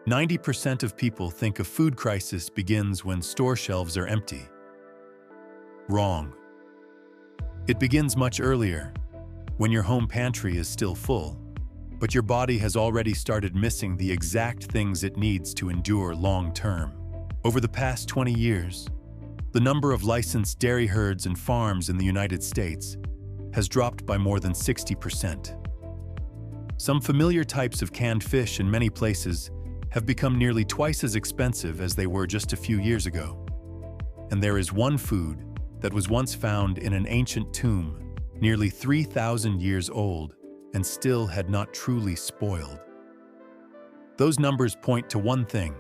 90% of people think a food crisis begins when store shelves are empty. Wrong. It begins much earlier, when your home pantry is still full, but your body has already started missing the exact things it needs to endure long-term. Over the past 20 years, the number of licensed dairy herds and farms in the United States has dropped by more than 60%. Some familiar types of canned fish in many places have become nearly twice as expensive as they were just a few years ago. And there is one food that was once found in an ancient tomb, nearly 3,000 years old, and still had not truly spoiled. Those numbers point to one thing: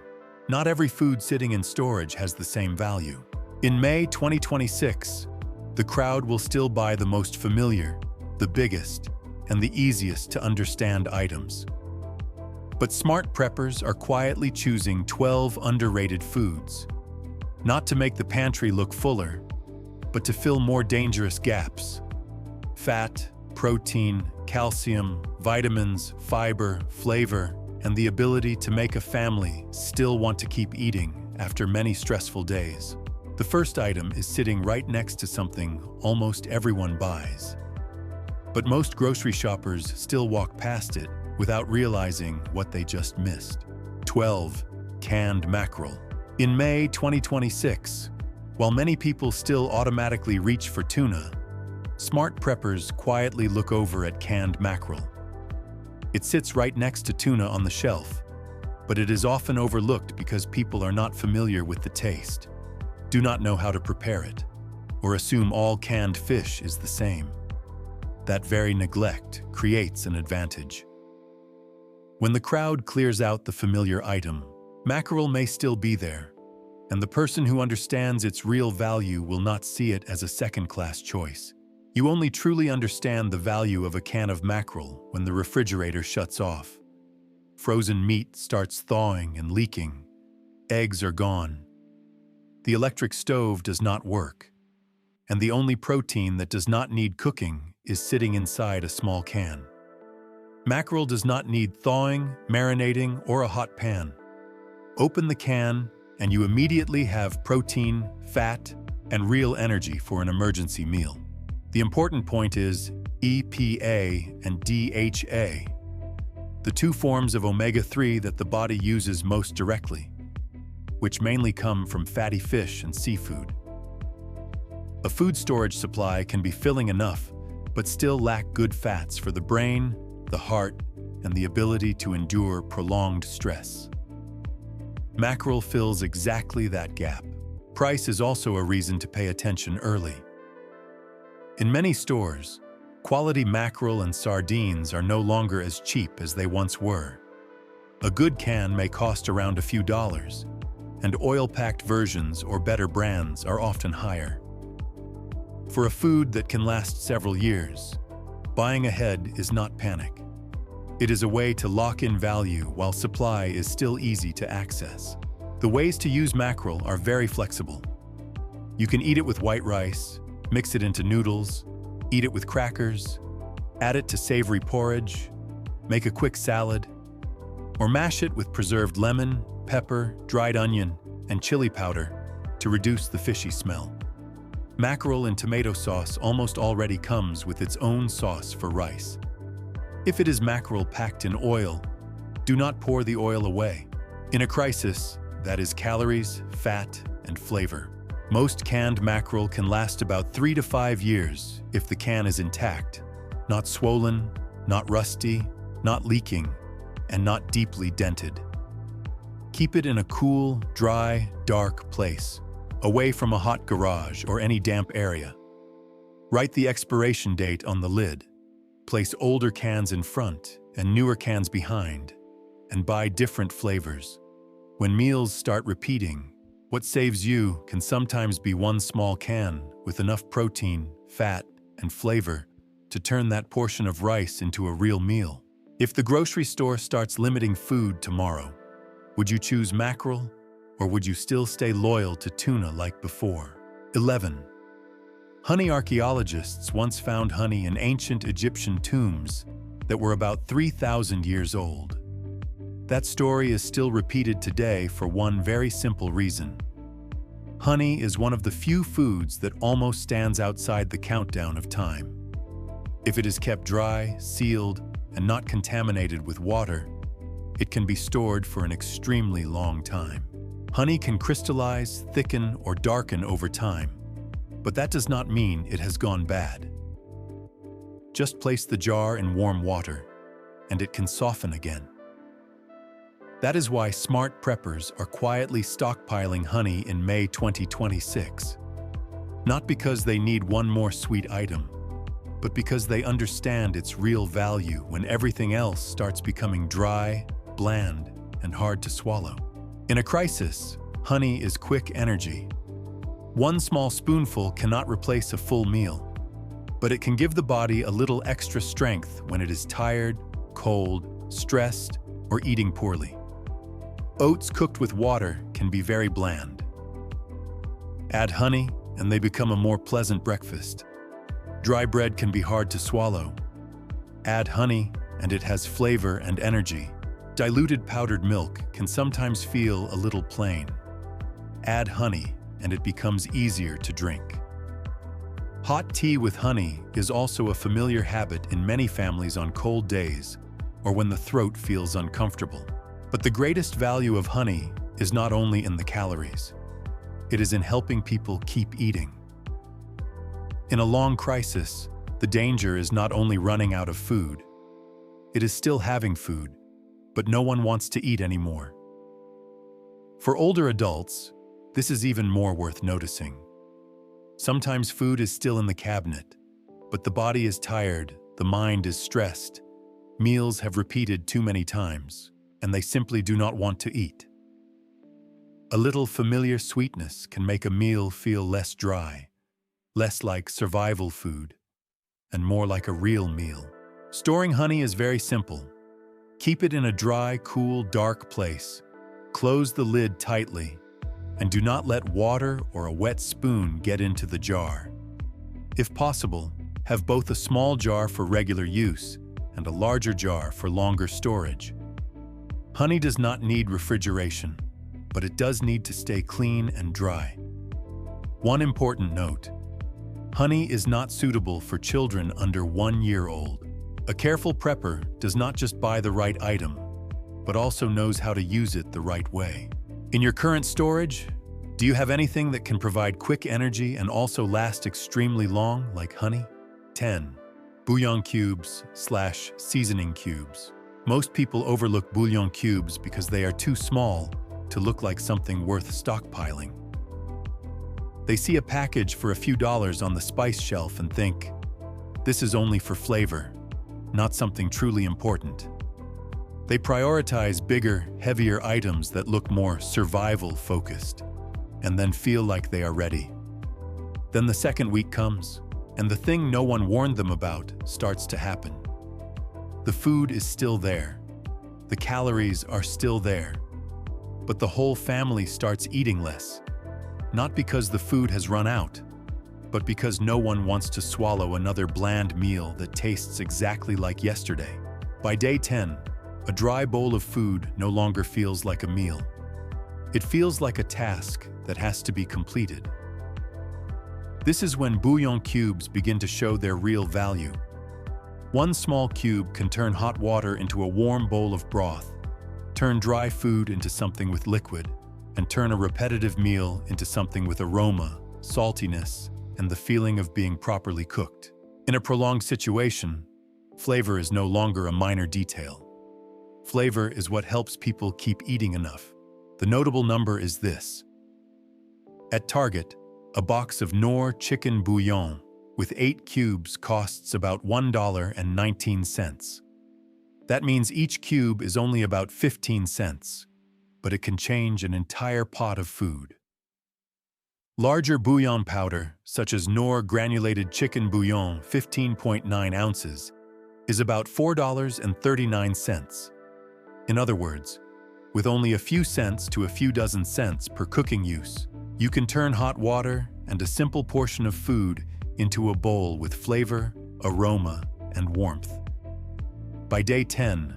not every food sitting in storage has the same value. In May 2026, the crowd will still buy the most familiar, the biggest, and the easiest to understand items. But smart preppers are quietly choosing 12 underrated foods, not to make the pantry look fuller, but to fill more dangerous gaps. Fat, protein, calcium, vitamins, fiber, flavor, and the ability to make a family still want to keep eating after many stressful days. The first item is sitting right next to something almost everyone buys. But most grocery shoppers still walk past it without realizing what they just missed. 12. Canned mackerel. In May 2026, while many people still automatically reach for tuna, smart preppers quietly look over at canned mackerel. It sits right next to tuna on the shelf, but it is often overlooked because people are not familiar with the taste, do not know how to prepare it, or assume all canned fish is the same. That very neglect creates an advantage. When the crowd clears out the familiar item, mackerel may still be there, and the person who understands its real value will not see it as a second-class choice. You only truly understand the value of a can of mackerel when the refrigerator shuts off. Frozen meat starts thawing and leaking. Eggs are gone. The electric stove does not work, and the only protein that does not need cooking is sitting inside a small can. Mackerel does not need thawing, marinating, or a hot pan. Open the can, and you immediately have protein, fat, and real energy for an emergency meal. The important point is EPA and DHA, the two forms of omega-3 that the body uses most directly, which mainly come from fatty fish and seafood. A food storage supply can be filling enough, but still lack good fats for the brain, the heart, and the ability to endure prolonged stress. Mackerel fills exactly that gap. Price is also a reason to pay attention early. In many stores, quality mackerel and sardines are no longer as cheap as they once were. A good can may cost around a few dollars, and oil-packed versions or better brands are often higher. For a food that can last several years, buying ahead is not panic. It is a way to lock in value while supply is still easy to access. The ways to use mackerel are very flexible. You can eat it with white rice, mix it into noodles, eat it with crackers, add it to savory porridge, make a quick salad, or mash it with preserved lemon, pepper, dried onion, and chili powder to reduce the fishy smell. Mackerel in tomato sauce almost already comes with its own sauce for rice. If it is mackerel packed in oil, do not pour the oil away. In a crisis, that is calories, fat, and flavor. Most canned mackerel can last about 3 to 5 years if the can is intact, not swollen, not rusty, not leaking, and not deeply dented. Keep it in a cool, dry, dark place, away from a hot garage or any damp area. Write the expiration date on the lid. Place older cans in front and newer cans behind, and buy different flavors. When meals start repeating, what saves you can sometimes be one small can with enough protein, fat, and flavor to turn that portion of rice into a real meal. If the grocery store starts limiting food tomorrow, would you choose mackerel, or would you still stay loyal to tuna like before? 11. Honey archaeologists once found honey in ancient Egyptian tombs that were about 3,000 years old. That story is still repeated today for one very simple reason. Honey is one of the few foods that almost stands outside the countdown of time. If it is kept dry, sealed, and not contaminated with water, it can be stored for an extremely long time. Honey can crystallize, thicken, or darken over time, but that does not mean it has gone bad. Just place the jar in warm water, and it can soften again. That is why smart preppers are quietly stockpiling honey in May 2026. Not because they need one more sweet item, but because they understand its real value when everything else starts becoming dry, bland, and hard to swallow. In a crisis, honey is quick energy. One small spoonful cannot replace a full meal, but it can give the body a little extra strength when it is tired, cold, stressed, or eating poorly. Oats cooked with water can be very bland. Add honey, and they become a more pleasant breakfast. Dry bread can be hard to swallow. Add honey, and it has flavor and energy. Diluted powdered milk can sometimes feel a little plain. Add honey, and it becomes easier to drink. Hot tea with honey is also a familiar habit in many families on cold days or when the throat feels uncomfortable. But the greatest value of honey is not only in the calories. It is in helping people keep eating. In a long crisis, the danger is not only running out of food. It is still having food, but no one wants to eat anymore. For older adults, this is even more worth noticing. Sometimes food is still in the cabinet, but the body is tired, the mind is stressed, meals have repeated too many times, and they simply do not want to eat. A little familiar sweetness can make a meal feel less dry, less like survival food, and more like a real meal. Storing honey is very simple. Keep it in a dry, cool, dark place. Close the lid tightly, and do not let water or a wet spoon get into the jar. If possible, have both a small jar for regular use and a larger jar for longer storage. Honey does not need refrigeration, but it does need to stay clean and dry. One important note: honey is not suitable for children under 1 year old. A careful prepper does not just buy the right item, but also knows how to use it the right way. In your current storage, do you have anything that can provide quick energy and also last extremely long, like honey? 10. Bouillon cubes/seasoning cubes. Most people overlook bouillon cubes because they are too small to look like something worth stockpiling. They see a package for a few dollars on the spice shelf and think, this is only for flavor, not something truly important. They prioritize bigger, heavier items that look more survival-focused, and then feel like they are ready. Then the second week comes, and the thing no one warned them about starts to happen. The food is still there. The calories are still there. But the whole family starts eating less. Not because the food has run out, but because no one wants to swallow another bland meal that tastes exactly like yesterday. By day 10, a dry bowl of food no longer feels like a meal. It feels like a task that has to be completed. This is when bouillon cubes begin to show their real value. One small cube can turn hot water into a warm bowl of broth, turn dry food into something with liquid, and turn a repetitive meal into something with aroma, saltiness, and the feeling of being properly cooked. In a prolonged situation, flavor is no longer a minor detail. Flavor is what helps people keep eating enough. The notable number is this. At Target, a box of Knorr chicken bouillon with 8 cubes costs about $1.19. That means each cube is only about 15 cents, but it can change an entire pot of food. Larger bouillon powder, such as Knorr granulated chicken bouillon 15.9 ounces, is about $4.39. In other words, with only a few cents to a few dozen cents per cooking use, you can turn hot water and a simple portion of food into a bowl with flavor, aroma, and warmth. By day 10,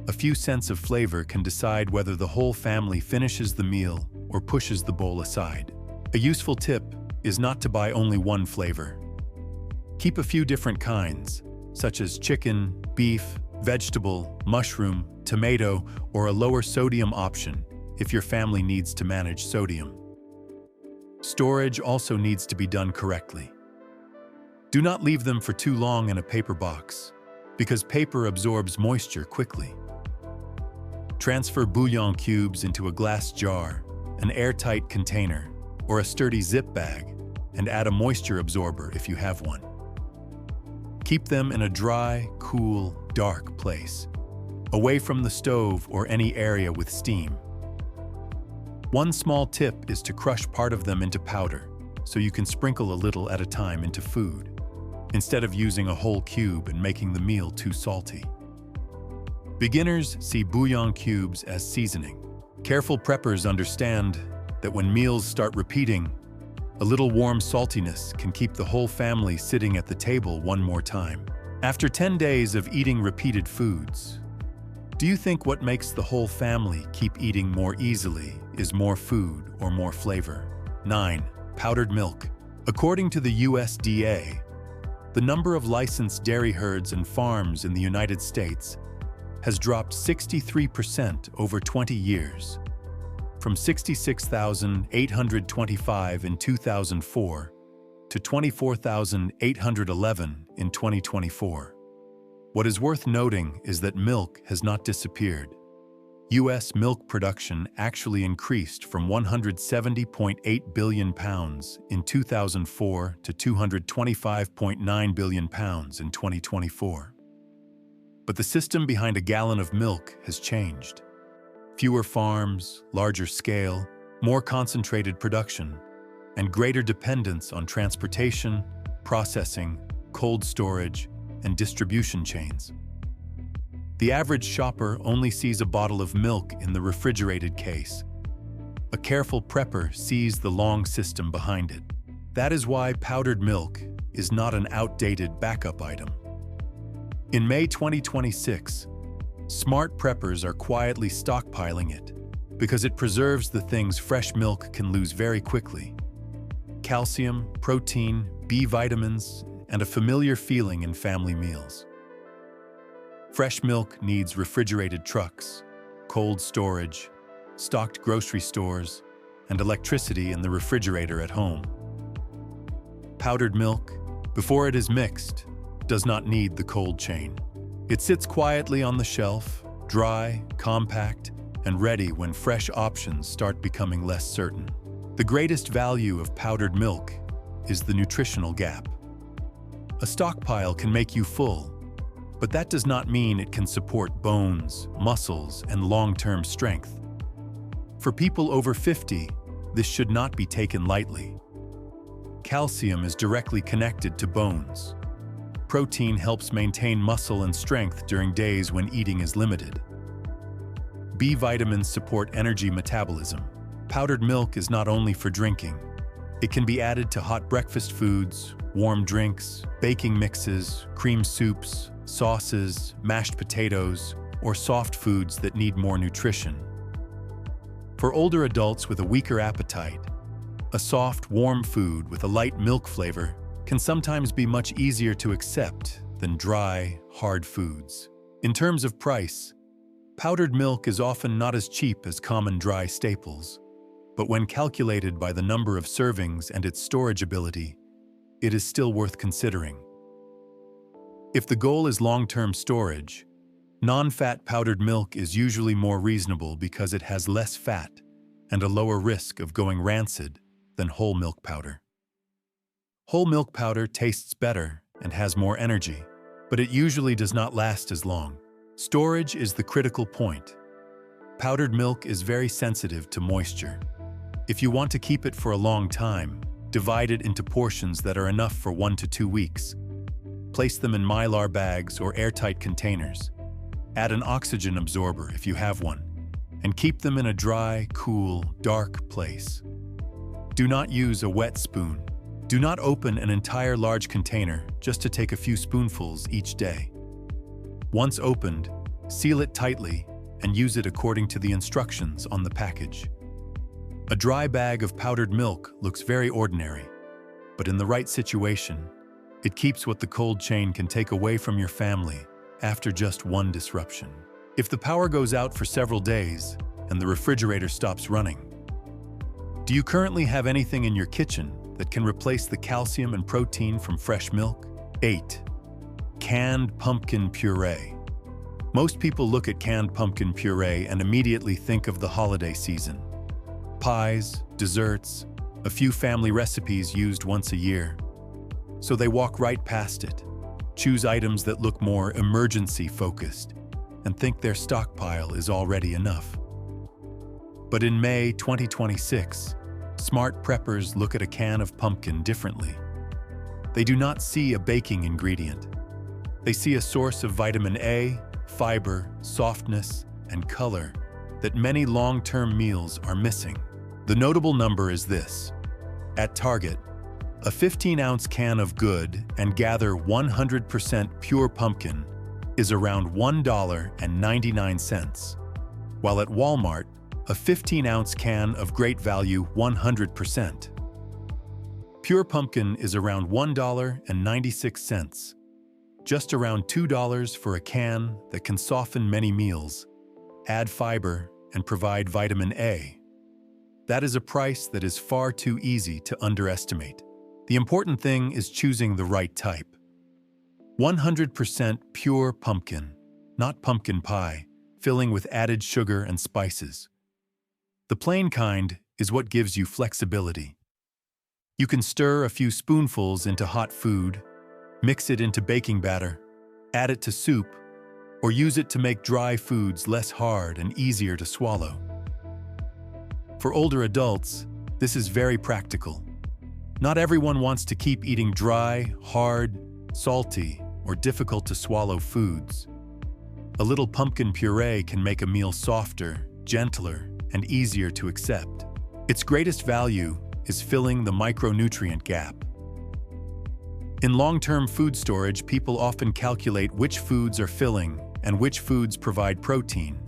A few scents of flavor can decide whether the whole family finishes the meal or pushes the bowl aside. A useful tip is not to buy only one flavor. Keep a few different kinds, such as chicken, beef, vegetable, mushroom, tomato, or a lower sodium option if your family needs to manage sodium. Storage also needs to be done correctly. Do not leave them for too long in a paper box, because paper absorbs moisture quickly. Transfer bouillon cubes into a glass jar, an airtight container, or a sturdy zip bag, and add a moisture absorber if you have one. Keep them in a dry, cool, dark place, away from the stove or any area with steam. One small tip is to crush part of them into powder, so you can sprinkle a little at a time into food, instead of using a whole cube and making the meal too salty. Beginners see bouillon cubes as seasoning. Careful preppers understand that when meals start repeating, a little warm saltiness can keep the whole family sitting at the table one more time. After 10 days of eating repeated foods, do you think what makes the whole family keep eating more easily is more food or more flavor? 9. Powdered milk. According to the USDA, the number of licensed dairy herds and farms in the United States has dropped 63% over 20 years, from 66,825 in 2004 to 24,811 in 2024. What is worth noting is that milk has not disappeared. U.S. milk production actually increased from 170.8 billion pounds in 2004 to 225.9 billion pounds in 2024. But the system behind a gallon of milk has changed. Fewer farms, larger scale, more concentrated production, and greater dependence on transportation, processing, cold storage, and distribution chains. The average shopper only sees a bottle of milk in the refrigerated case. A careful prepper sees the long system behind it. That is why powdered milk is not an outdated backup item. In May 2026, smart preppers are quietly stockpiling it because it preserves the things fresh milk can lose very quickly: calcium, protein, B vitamins, and a familiar feeling in family meals. Fresh milk needs refrigerated trucks, cold storage, stocked grocery stores, and electricity in the refrigerator at home. Powdered milk, before it is mixed, does not need the cold chain. It sits quietly on the shelf, dry, compact, and ready when fresh options start becoming less certain. The greatest value of powdered milk is the nutritional gap. A stockpile can make you full, but that does not mean it can support bones, muscles, and long-term strength. For people over 50, this should not be taken lightly. Calcium is directly connected to bones. Protein helps maintain muscle and strength during days when eating is limited. B vitamins support energy metabolism. Powdered milk is not only for drinking. It can be added to hot breakfast foods, warm drinks, baking mixes, cream soups, sauces, mashed potatoes, or soft foods that need more nutrition. For older adults with a weaker appetite, a soft, warm food with a light milk flavor can sometimes be much easier to accept than dry, hard foods. In terms of price, powdered milk is often not as cheap as common dry staples, but when calculated by the number of servings and its storage ability, it is still worth considering. If the goal is long-term storage, non-fat powdered milk is usually more reasonable because it has less fat and a lower risk of going rancid than whole milk powder. Whole milk powder tastes better and has more energy, but it usually does not last as long. Storage is the critical point. Powdered milk is very sensitive to moisture. If you want to keep it for a long time, divide it into portions that are enough for 1 to 2 weeks. Place them in Mylar bags or airtight containers. Add an oxygen absorber if you have one, and keep them in a dry, cool, dark place. Do not use a wet spoon. Do not open an entire large container just to take a few spoonfuls each day. Once opened, seal it tightly, and use it according to the instructions on the package. A dry bag of powdered milk looks very ordinary, but in the right situation, it keeps what the cold chain can take away from your family after just one disruption. If the power goes out for several days and the refrigerator stops running, do you currently have anything in your kitchen that can replace the calcium and protein from fresh milk? 8. Canned pumpkin puree. Most people look at canned pumpkin puree and immediately think of the holiday season. Pies, desserts, a few family recipes used once a year. So they walk right past it, choose items that look more emergency-focused, and think their stockpile is already enough. But in May 2026, smart preppers look at a can of pumpkin differently. They do not see a baking ingredient. They see a source of vitamin A, fiber, softness, and color that many long-term meals are missing. The notable number is this. At Target, a 15-ounce can of good and gather 100% pure pumpkin is around $1.99, while at Walmart, a 15-ounce can of great value 100% pure pumpkin is around $1.96, just around $2 for a can that can soften many meals, add fiber, and provide vitamin A. That is a price that is far too easy to underestimate. The important thing is choosing the right type. 100% pure pumpkin, not pumpkin pie, filling with added sugar and spices. The plain kind is what gives you flexibility. You can stir a few spoonfuls into hot food, mix it into baking batter, add it to soup, or use it to make dry foods less hard and easier to swallow. For older adults, this is very practical. Not everyone wants to keep eating dry, hard, salty, or difficult to swallow foods. A little pumpkin puree can make a meal softer, gentler, and easier to accept. Its greatest value is filling the micronutrient gap. In long-term food storage, people often calculate which foods are filling and which foods provide protein,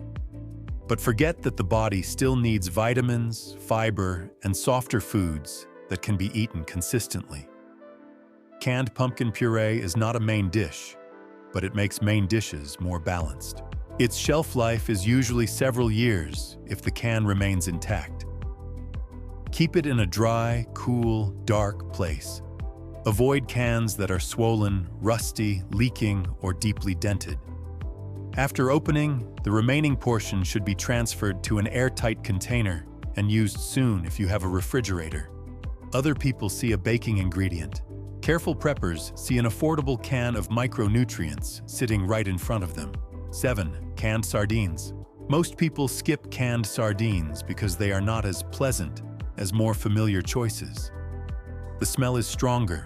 but forget that the body still needs vitamins, fiber, and softer foods that can be eaten consistently. Canned pumpkin puree is not a main dish, but it makes main dishes more balanced. Its shelf life is usually several years if the can remains intact. Keep it in a dry, cool, dark place. Avoid cans that are swollen, rusty, leaking, or deeply dented. After opening, the remaining portion should be transferred to an airtight container and used soon if you have a refrigerator. Other people see a baking ingredient. Careful preppers see an affordable can of micronutrients sitting right in front of them. 7. Canned sardines. Most people skip canned sardines because they are not as pleasant as more familiar choices. The smell is stronger,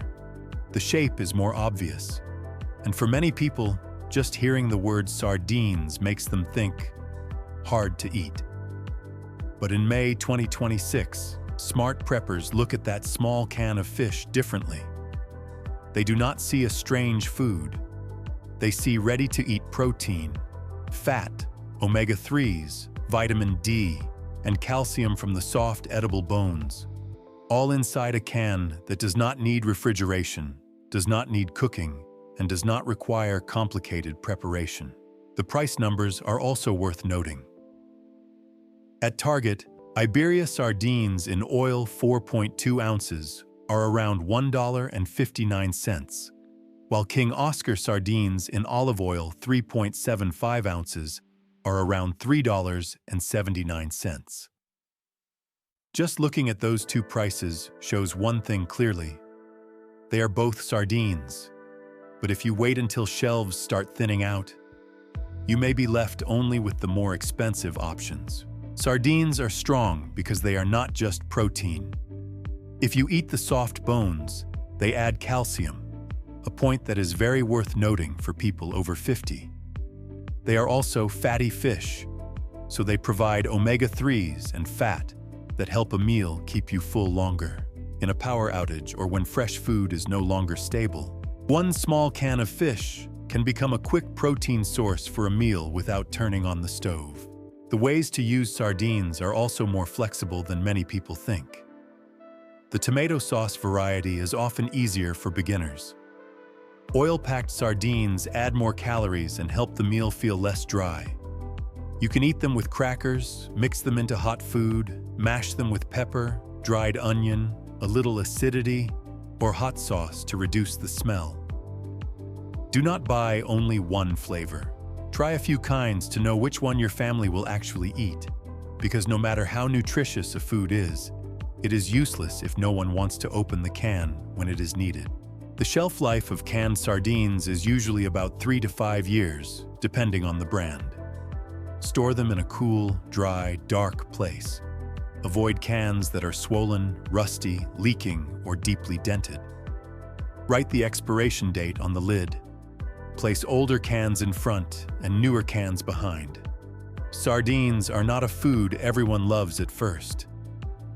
the shape is more obvious, and for many people, just hearing the word sardines makes them think hard to eat. But in May 2026, smart preppers look at that small can of fish differently. They do not see a strange food. They see ready-to-eat protein, fat, omega-3s, vitamin D, and calcium from the soft, edible bones, all inside a can that does not need refrigeration, does not need cooking, and does not require complicated preparation. The price numbers are also worth noting. At Target, Iberia sardines in oil 4.2 ounces are around $1.59, while King Oscar sardines in olive oil 3.75 ounces are around $3.79. Just looking at those two prices shows one thing clearly. They are both sardines, but if you wait until shelves start thinning out, you may be left only with the more expensive options. Sardines are strong because they are not just protein. If you eat the soft bones, they add calcium, a point that is very worth noting for people over 50. They are also fatty fish, so they provide omega-3s and fat that help a meal keep you full longer. In a power outage or when fresh food is no longer stable, one small can of fish can become a quick protein source for a meal without turning on the stove. The ways to use sardines are also more flexible than many people think. The tomato sauce variety is often easier for beginners. Oil-packed sardines add more calories and help the meal feel less dry. You can eat them with crackers, mix them into hot food, mash them with pepper, dried onion, a little acidity, or hot sauce to reduce the smell. Do not buy only one flavor. Try a few kinds to know which one your family will actually eat, because no matter how nutritious a food is, it is useless if no one wants to open the can when it is needed. The shelf life of canned sardines is usually about 3 to 5 years, depending on the brand. Store them in a cool, dry, dark place. Avoid cans that are swollen, rusty, leaking, or deeply dented. Write the expiration date on the lid. Place older cans in front and newer cans behind. Sardines are not a food everyone loves at first.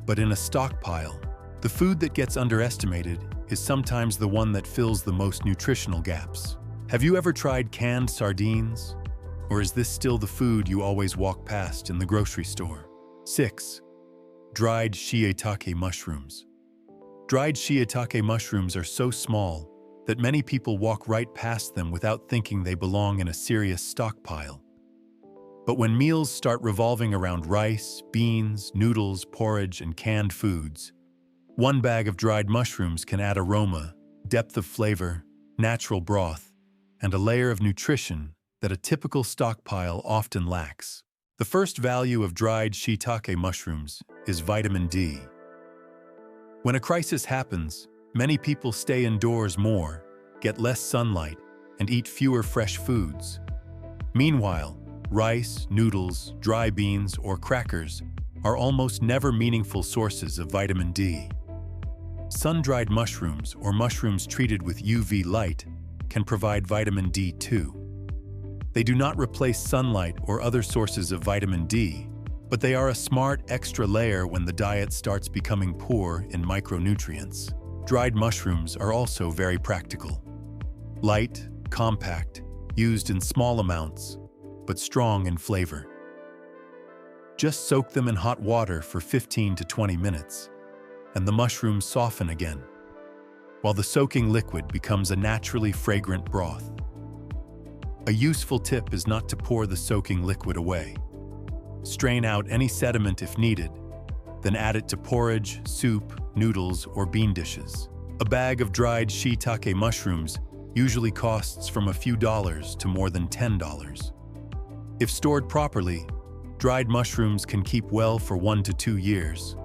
But in a stockpile, the food that gets underestimated is sometimes the one that fills the most nutritional gaps. Have you ever tried canned sardines? Or is this still the food you always walk past in the grocery store? 6. Dried shiitake mushrooms. Dried shiitake mushrooms are so small that many people walk right past them without thinking they belong in a serious stockpile. But when meals start revolving around rice, beans, noodles, porridge, and canned foods, one bag of dried mushrooms can add aroma, depth of flavor, natural broth, and a layer of nutrition that a typical stockpile often lacks. The first value of dried shiitake mushrooms is vitamin D. When a crisis happens, many people stay indoors more, get less sunlight, and eat fewer fresh foods. Meanwhile, rice, noodles, dry beans, or crackers are almost never meaningful sources of vitamin D. Sun-dried mushrooms or mushrooms treated with UV light can provide vitamin D too. They do not replace sunlight or other sources of vitamin D, but they are a smart extra layer when the diet starts becoming poor in micronutrients. Dried mushrooms are also very practical. Light, compact, used in small amounts, but strong in flavor. Just soak them in hot water for 15 to 20 minutes, and the mushrooms soften again, while the soaking liquid becomes a naturally fragrant broth. A useful tip is not to pour the soaking liquid away. Strain out any sediment if needed, then add it to porridge, soup, noodles, or bean dishes. A bag of dried shiitake mushrooms usually costs from a few dollars to more than $10. If stored properly, dried mushrooms can keep well for 1 to 2 years.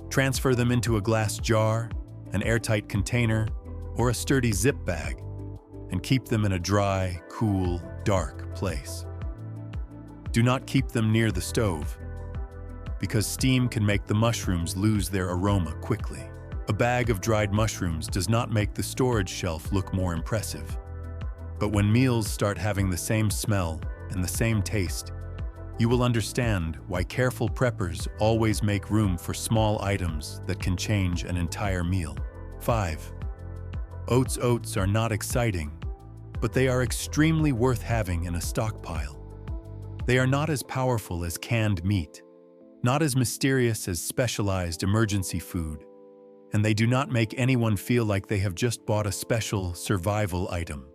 Transfer them into a glass jar, an airtight container, or a sturdy zip bag, and keep them in a dry, cool, dark place. Do not keep them near the stove, because steam can make the mushrooms lose their aroma quickly. A bag of dried mushrooms does not make the storage shelf look more impressive. But when meals start having the same smell and the same taste, you will understand why careful preppers always make room for small items that can change an entire meal. 5. Oats are not exciting, but they are extremely worth having in a stockpile. They are not as powerful as canned meat, not as mysterious as specialized emergency food, and they do not make anyone feel like they have just bought a special survival item.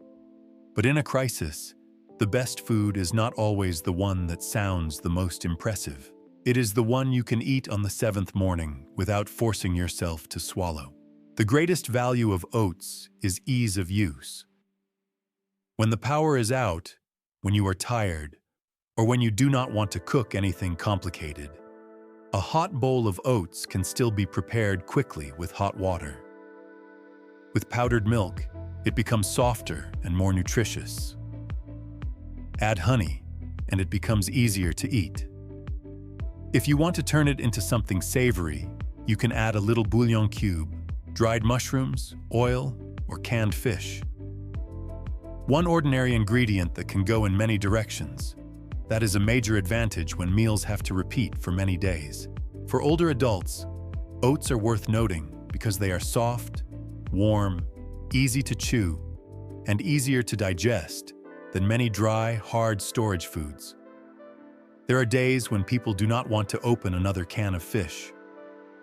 But in a crisis, the best food is not always the one that sounds the most impressive. It is the one you can eat on the 7th morning without forcing yourself to swallow. The greatest value of oats is ease of use. When the power is out, when you are tired, or when you do not want to cook anything complicated, a hot bowl of oats can still be prepared quickly with hot water. With powdered milk, it becomes softer and more nutritious. Add honey, and it becomes easier to eat. If you want to turn it into something savory, you can add a little bouillon cube, dried mushrooms, oil, or canned fish. One ordinary ingredient that can go in many directions. That is a major advantage when meals have to repeat for many days. For older adults, oats are worth noting because they are soft, warm, easy to chew, and easier to digest than many dry, hard storage foods. There are days when people do not want to open another can of fish,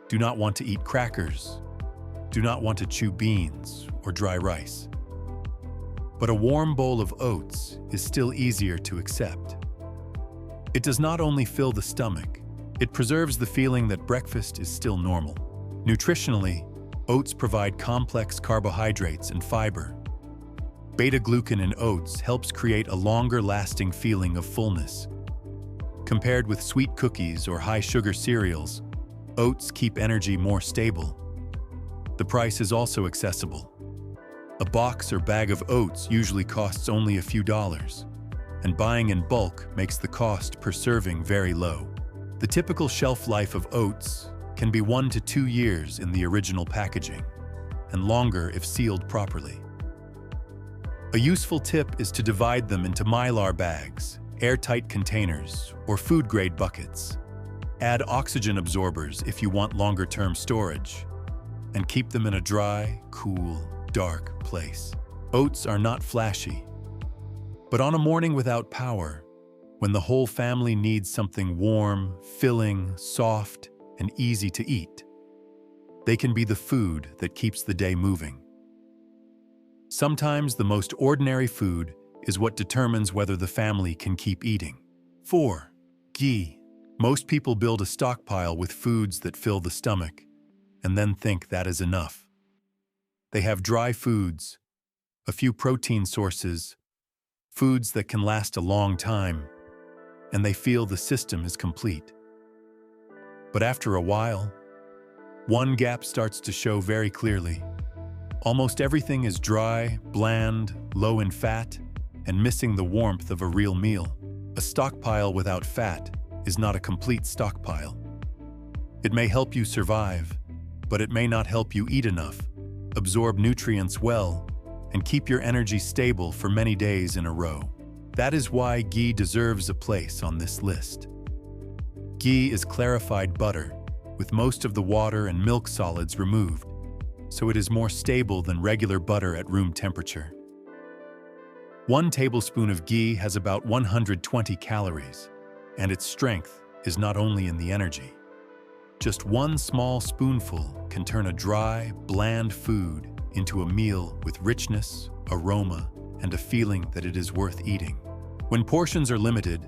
do not want to eat crackers, do not want to chew beans or dry rice. But a warm bowl of oats is still easier to accept. It does not only fill the stomach, it preserves the feeling that breakfast is still normal. Nutritionally, oats provide complex carbohydrates and fiber. Beta-glucan in oats helps create a longer-lasting feeling of fullness. Compared with sweet cookies or high-sugar cereals, oats keep energy more stable. The price is also accessible. A box or bag of oats usually costs only a few dollars, and buying in bulk makes the cost per serving very low. The typical shelf life of oats can be 1 to 2 years in the original packaging, and longer if sealed properly. A useful tip is to divide them into mylar bags, airtight containers, or food-grade buckets. Add oxygen absorbers if you want longer-term storage, and keep them in a dry, cool, dark place. Oats are not flashy, but on a morning without power, when the whole family needs something warm, filling, soft, and easy to eat, they can be the food that keeps the day moving. Sometimes the most ordinary food is what determines whether the family can keep eating. 4. Ghee. Most people build a stockpile with foods that fill the stomach, and then think that is enough. They have dry foods, a few protein sources, foods that can last a long time, and they feel the system is complete. But after a while, one gap starts to show very clearly. Almost everything is dry, bland, low in fat, and missing the warmth of a real meal. A stockpile without fat is not a complete stockpile. It may help you survive, but it may not help you eat enough, absorb nutrients well, and keep your energy stable for many days in a row. That is why ghee deserves a place on this list. Ghee is clarified butter, with most of the water and milk solids removed, so it is more stable than regular butter at room temperature. 1 tablespoon of ghee has about 120 calories, and its strength is not only in the energy. Just 1 small spoonful can turn a dry, bland food into a meal with richness, aroma, and a feeling that it is worth eating. When portions are limited,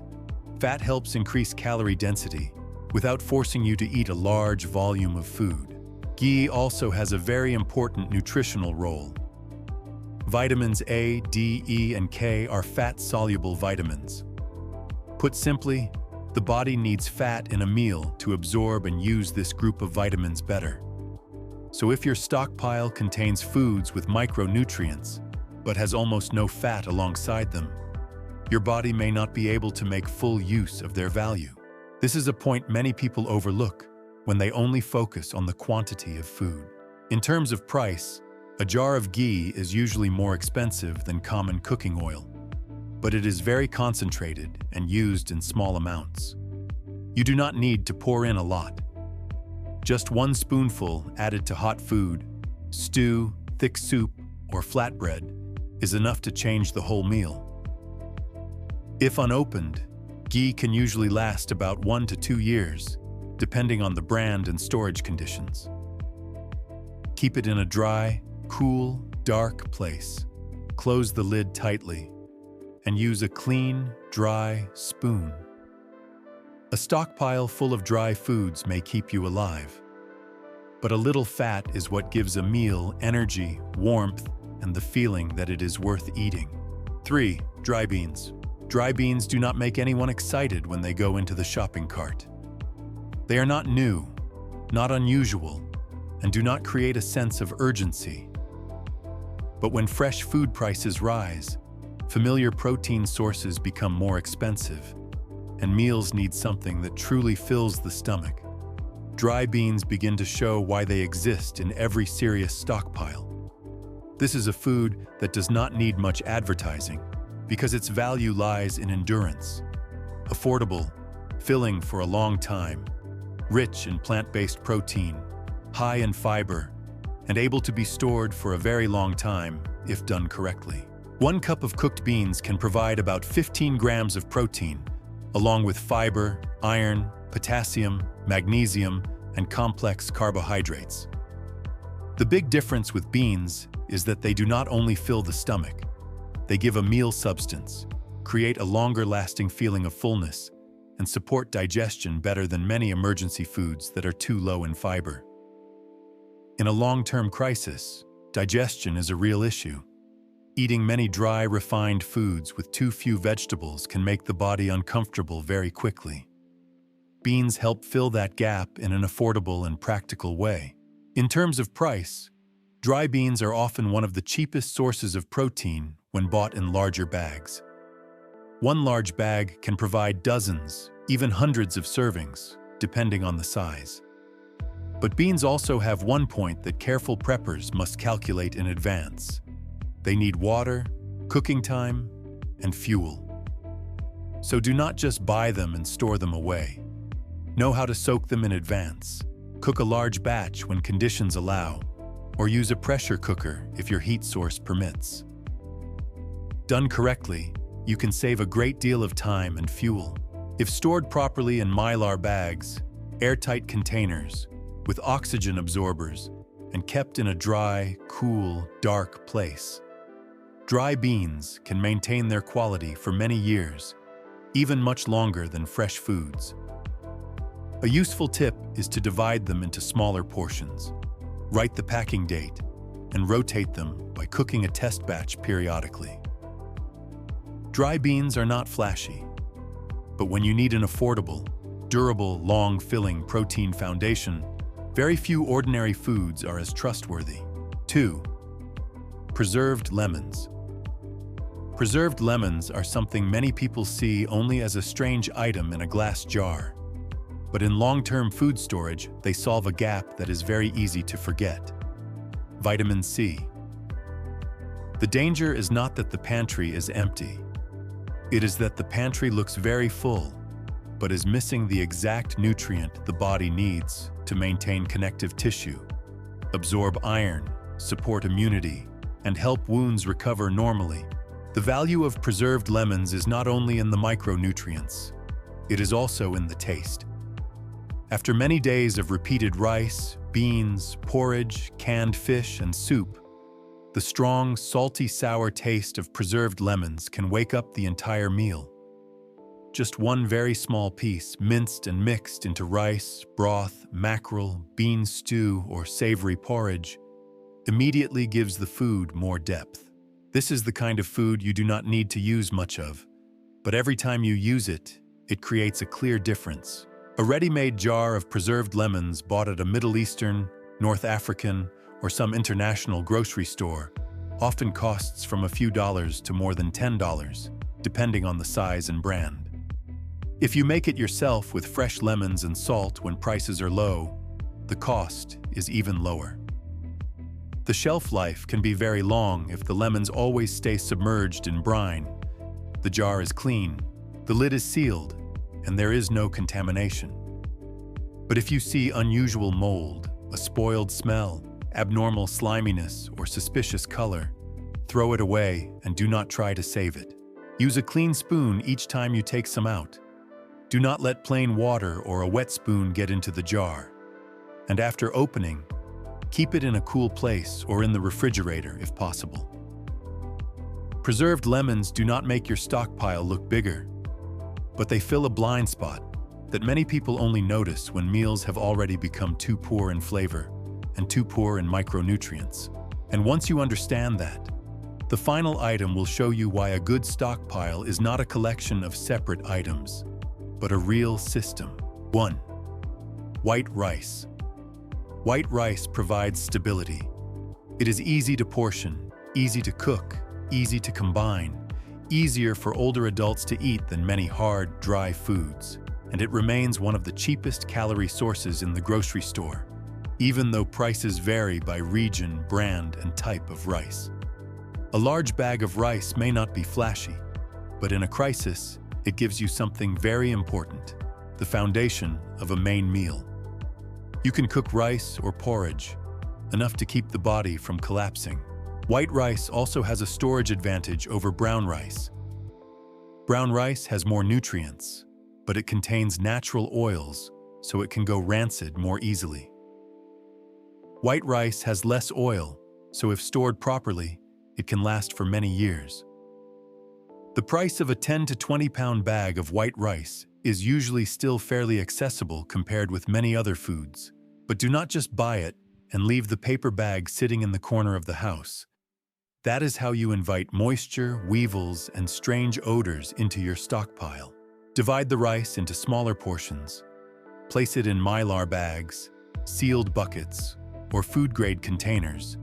fat helps increase calorie density without forcing you to eat a large volume of food. Ghee also has a very important nutritional role. Vitamins A, D, E, and K are fat-soluble vitamins. Put simply, the body needs fat in a meal to absorb and use this group of vitamins better. So if your stockpile contains foods with micronutrients, but has almost no fat alongside them, your body may not be able to make full use of their value. This is a point many people overlook when they only focus on the quantity of food. In terms of price, a jar of ghee is usually more expensive than common cooking oil, but it is very concentrated and used in small amounts. You do not need to pour in a lot. Just 1 spoonful added to hot food, stew, thick soup, or flatbread is enough to change the whole meal. If unopened, ghee can usually last about 1 to 2 years, depending on the brand and storage conditions. Keep it in a dry, cool, dark place. Close the lid tightly, and use a clean, dry spoon. A stockpile full of dry foods may keep you alive, but a little fat is what gives a meal energy, warmth, and the feeling that it is worth eating. 3. Dry beans. Dry beans do not make anyone excited when they go into the shopping cart. They are not new, not unusual, and do not create a sense of urgency. But when fresh food prices rise, familiar protein sources become more expensive, and meals need something that truly fills the stomach. Dry beans begin to show why they exist in every serious stockpile. This is a food that does not need much advertising, because its value lies in endurance. Affordable, filling for a long time, rich in plant-based protein, high in fiber, and able to be stored for a very long time if done correctly. 1 cup of cooked beans can provide about 15 grams of protein, along with fiber, iron, potassium, magnesium, and complex carbohydrates. The big difference with beans is that they do not only fill the stomach, they give a meal substance, create a longer-lasting feeling of fullness, and support digestion better than many emergency foods that are too low in fiber. In a long-term crisis, digestion is a real issue. Eating many dry, refined foods with too few vegetables can make the body uncomfortable very quickly. Beans help fill that gap in an affordable and practical way. In terms of price, dry beans are often one of the cheapest sources of protein when bought in larger bags. 1 large bag can provide dozens, even hundreds of servings, depending on the size. But beans also have one point that careful preppers must calculate in advance. They need water, cooking time, and fuel. So do not just buy them and store them away. Know how to soak them in advance. Cook a large batch when conditions allow, or use a pressure cooker if your heat source permits. Done correctly, you can save a great deal of time and fuel. If stored properly in mylar bags, airtight containers, with oxygen absorbers, and kept in a dry, cool, dark place, dry beans can maintain their quality for many years, even much longer than fresh foods. A useful tip is to divide them into smaller portions. Write the packing date and rotate them by cooking a test batch periodically. Dry beans are not flashy, but when you need an affordable, durable, long-filling protein foundation, very few ordinary foods are as trustworthy. 2. Preserved lemons. Preserved lemons are something many people see only as a strange item in a glass jar. But in long-term food storage, they solve a gap that is very easy to forget. Vitamin C. The danger is not that the pantry is empty. It is that the pantry looks very full, but is missing the exact nutrient the body needs to maintain connective tissue, absorb iron, support immunity, and help wounds recover normally. The value of preserved lemons is not only in the micronutrients, it is also in the taste. After many days of repeated rice, beans, porridge, canned fish, and soup, the strong, salty, sour taste of preserved lemons can wake up the entire meal. Just one very small piece, minced and mixed into rice, broth, mackerel, bean stew, or savory porridge, immediately gives the food more depth. This is the kind of food you do not need to use much of, but every time you use it, it creates a clear difference. A ready-made jar of preserved lemons bought at a Middle Eastern, North African, or some international grocery store often costs from a few dollars to more than $10, depending on the size and brand. If you make it yourself with fresh lemons and salt when prices are low, the cost is even lower. The shelf life can be very long if the lemons always stay submerged in brine. The jar is clean, the lid is sealed, and there is no contamination. But if you see unusual mold, a spoiled smell, abnormal sliminess, or suspicious color, throw it away and do not try to save it. Use a clean spoon each time you take some out. Do not let plain water or a wet spoon get into the jar. And after opening, keep it in a cool place or in the refrigerator if possible. Preserved lemons do not make your stockpile look bigger, but they fill a blind spot that many people only notice when meals have already become too poor in flavor and too poor in micronutrients. And once you understand that, the final item will show you why a good stockpile is not a collection of separate items, but a real system. 1. White rice. White rice provides stability. It is easy to portion, easy to cook, easy to combine, easier for older adults to eat than many hard, dry foods, and it remains one of the cheapest calorie sources in the grocery store, even though prices vary by region, brand, and type of rice. A large bag of rice may not be flashy, but in a crisis, it gives you something very important, the foundation of a main meal. You can cook rice or porridge, enough to keep the body from collapsing. White rice also has a storage advantage over brown rice. Brown rice has more nutrients, but it contains natural oils, so it can go rancid more easily. White rice has less oil, so if stored properly, it can last for many years. The price of a 10 to 20 pound bag of white rice is usually still fairly accessible compared with many other foods, but do not just buy it and leave the paper bag sitting in the corner of the house. That is how you invite moisture, weevils, and strange odors into your stockpile. Divide the rice into smaller portions. Place it in mylar bags, sealed buckets, or food-grade containers.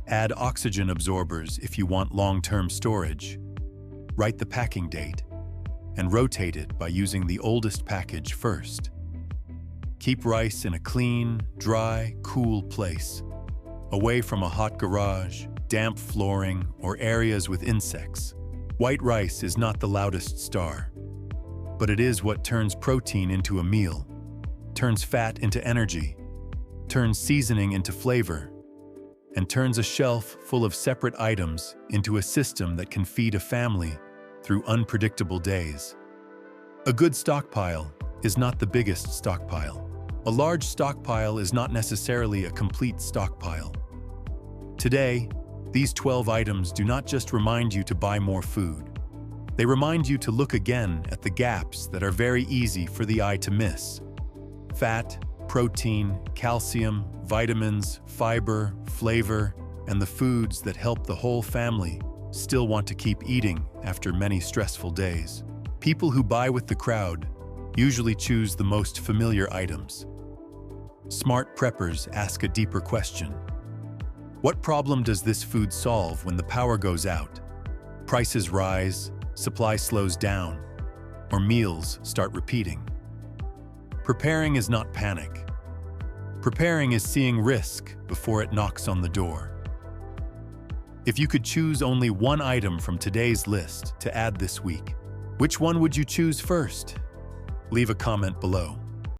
Add oxygen absorbers if you want long-term storage. Write the packing date, and rotate it by using the oldest package first. Keep rice in a clean, dry, cool place, away from a hot garage, damp flooring, or areas with insects. White rice is not the loudest star, but it is what turns protein into a meal, turns fat into energy, turns seasoning into flavor, and turns a shelf full of separate items into a system that can feed a family through unpredictable days. A good stockpile is not the biggest stockpile. A large stockpile is not necessarily a complete stockpile. Today, these 12 items do not just remind you to buy more food. They remind you to look again at the gaps that are very easy for the eye to miss. Fat, protein, calcium, vitamins, fiber, flavor, and the foods that help the whole family still want to keep eating after many stressful days. People who buy with the crowd usually choose the most familiar items. Smart preppers ask a deeper question. What problem does this food solve when the power goes out, prices rise, supply slows down, or meals start repeating? Preparing is not panic. Preparing is seeing risk before it knocks on the door. If you could choose only one item from today's list to add this week, which one would you choose first? Leave a comment below.